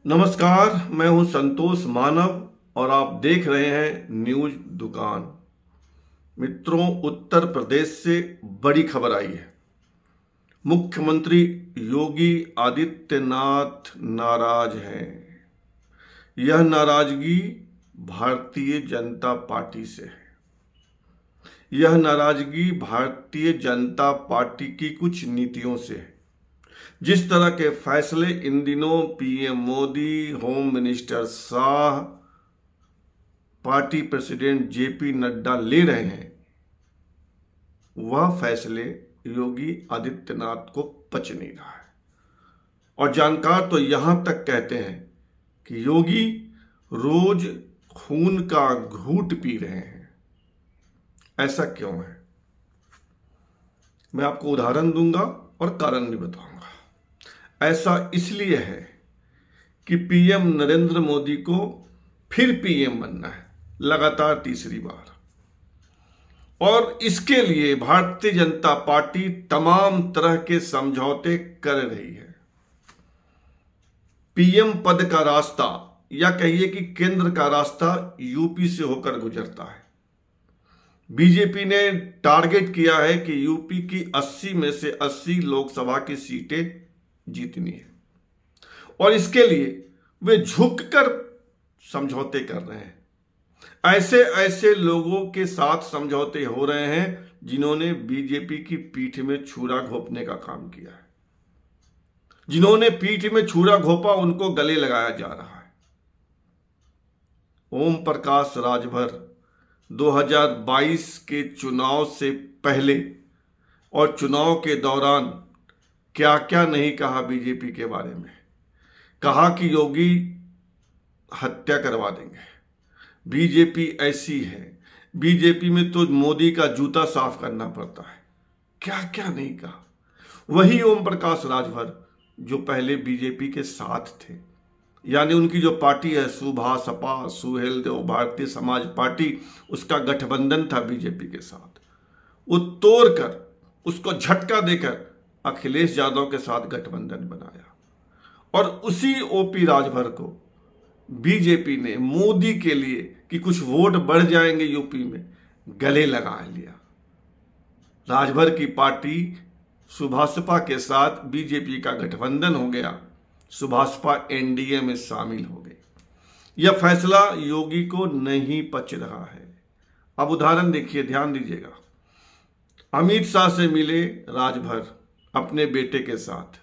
नमस्कार, मैं हूं संतोष मानव और आप देख रहे हैं न्यूज दुकान। मित्रों, उत्तर प्रदेश से बड़ी खबर आई है। मुख्यमंत्री योगी आदित्यनाथ नाराज हैं। यह नाराजगी भारतीय जनता पार्टी से है। यह नाराजगी भारतीय जनता पार्टी की कुछ नीतियों से है। जिस तरह के फैसले इन दिनों PM Modi, home minister Shah, party president JP Nadda ले रहे हैं, वह फैसले योगी आदित्यनाथ को पच नहीं रहा है। और जानकार तो यहां तक कहते हैं कि योगी रोज खून का घूंट पी रहे हैं। ऐसा क्यों है, मैं आपको उदाहरण दूंगा और कारण भी बताऊंगा। ऐसा इसलिए है कि पीएम नरेंद्र मोदी को फिर पीएम बनना है, लगातार तीसरी बार। और इसके लिए भारतीय जनता पार्टी तमाम तरह के समझौते कर रही है। पीएम पद का रास्ता, या कहिए कि केंद्र का रास्ता, यूपी से होकर गुजरता है। बीजेपी ने टारगेट किया है कि यूपी की 80 में से 80 लोकसभा की सीटें जीतनी है, और इसके लिए वे झुककर समझौते कर रहे हैं। ऐसे ऐसे लोगों के साथ समझौते हो रहे हैं जिन्होंने बीजेपी की पीठ में छुरा घोंपने का काम किया है। जिन्होंने पीठ में छुरा घोंपा उनको गले लगाया जा रहा है। ओम प्रकाश राजभर 2022 के चुनाव से पहले और चुनाव के दौरान क्या क्या नहीं कहा बीजेपी के बारे में। कहा कि योगी हत्या करवा देंगे, बीजेपी ऐसी है, बीजेपी में तो मोदी का जूता साफ करना पड़ता है। क्या क्या नहीं कहा। वही ओम प्रकाश राजभर जो पहले बीजेपी के साथ थे, यानी उनकी जो पार्टी है सुभा, सपा, सुहेलदेव, भारतीय समाज पार्टी, उसका गठबंधन था बीजेपी के साथ। वो तोड़कर, उसको झटका देकर अखिलेश यादव के साथ गठबंधन बनाया। और उसी ओपी राजभर को बीजेपी ने मोदी के लिए कि कुछ वोट बढ़ जाएंगे यूपी में, गले लगा लिया। राजभर की पार्टी सुभाषपा के साथ बीजेपी का गठबंधन हो गया। सुभाषपा एनडीए में शामिल हो गई। यह फैसला योगी को नहीं पच रहा है। अब उदाहरण देखिए, ध्यान दीजिएगा। अमित शाह से मिले राजभर अपने बेटे के साथ।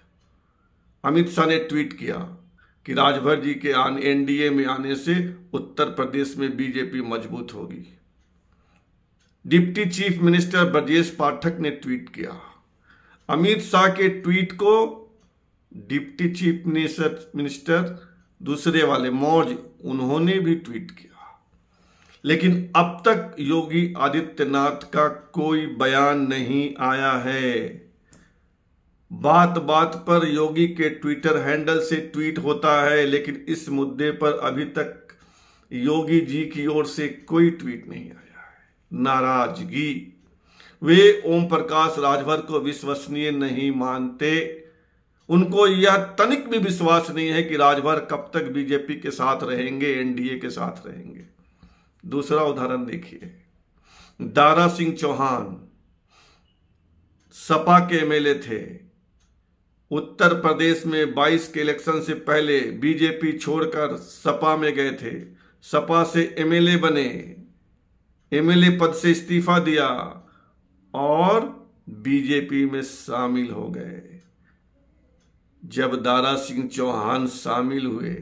अमित शाह ने ट्वीट किया कि राजभर जी के एनडीए में आने से उत्तर प्रदेश में बीजेपी मजबूत होगी। Deputy chief minister Brajesh Pathak ने ट्वीट किया। अमित शाह के ट्वीट को डिप्टी चीफ मिनिस्टर दूसरे वाले मौर्य, उन्होंने भी ट्वीट किया। लेकिन अब तक योगी आदित्यनाथ का कोई बयान नहीं आया है। बात बात पर योगी के ट्विटर हैंडल से ट्वीट होता है, लेकिन इस मुद्दे पर अभी तक योगी जी की ओर से कोई ट्वीट नहीं आया है। नाराजगी। वे ओम प्रकाश राजभर को विश्वसनीय नहीं मानते। उनको यह तनिक भी विश्वास नहीं है कि राजभर कब तक बीजेपी के साथ रहेंगे, एनडीए के साथ रहेंगे। दूसरा उदाहरण देखिए, दारा सिंह चौहान सपा के एमएलए थे। उत्तर प्रदेश में 22 के इलेक्शन से पहले बीजेपी छोड़कर सपा में गए थे। सपा से एमएलए बने, एमएलए पद से इस्तीफा दिया और बीजेपी में शामिल हो गए। जब दारा सिंह चौहान शामिल हुए,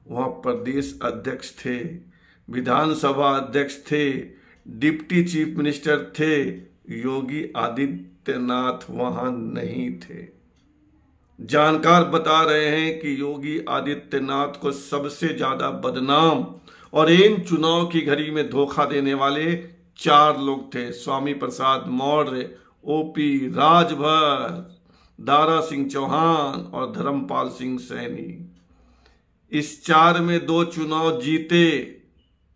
वहां प्रदेश अध्यक्ष थे, विधानसभा अध्यक्ष थे, डिप्टी चीफ मिनिस्टर थे। योगी आदित्यनाथ वहां नहीं थे। जानकार बता रहे हैं कि योगी आदित्यनाथ को सबसे ज्यादा बदनाम और इन चुनाव की घड़ी में धोखा देने वाले 4 लोग थे। स्वामी प्रसाद मौर्य, ओपी राजभर, दारा सिंह चौहान और धर्मपाल सिंह सैनी। इस 4 में 2 चुनाव जीते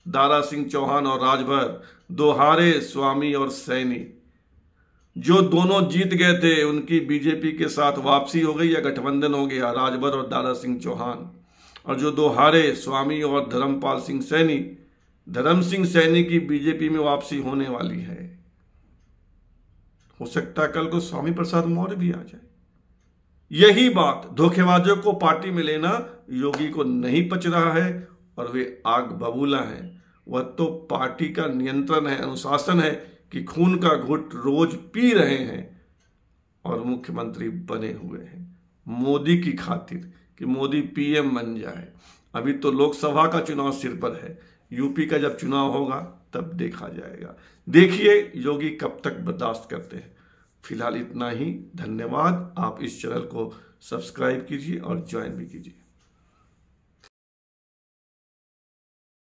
दारा सिंह चौहान और राजभर, 2 हारे स्वामी और सैनी। जो दोनों जीत गए थे उनकी बीजेपी के साथ वापसी हो गई या गठबंधन हो गया, राजभर और दारा सिंह चौहान। और जो दो हारे स्वामी और धर्मपाल सिंह सैनी, धर्म सिंह सैनी की बीजेपी में वापसी होने वाली है। हो सकता है कल को स्वामी प्रसाद मौर्य भी आ जाए। यही बात धोखेबाजों को पार्टी में लेना योगी को नहीं पच रहा है और वे आग बबूला है। वह तो पार्टी का नियंत्रण है, अनुशासन है कि खून का घुट रोज पी रहे हैं और मुख्यमंत्री बने हुए हैं मोदी की खातिर कि मोदी पीएम बन जाए। अभी तो लोकसभा का चुनाव सिर पर है, यूपी का जब चुनाव होगा तब देखा जाएगा। देखिए योगी कब तक बर्दाश्त करते हैं। फिलहाल इतना ही, धन्यवाद। आप इस चैनल को सब्सक्राइब कीजिए और ज्वाइन भी कीजिए।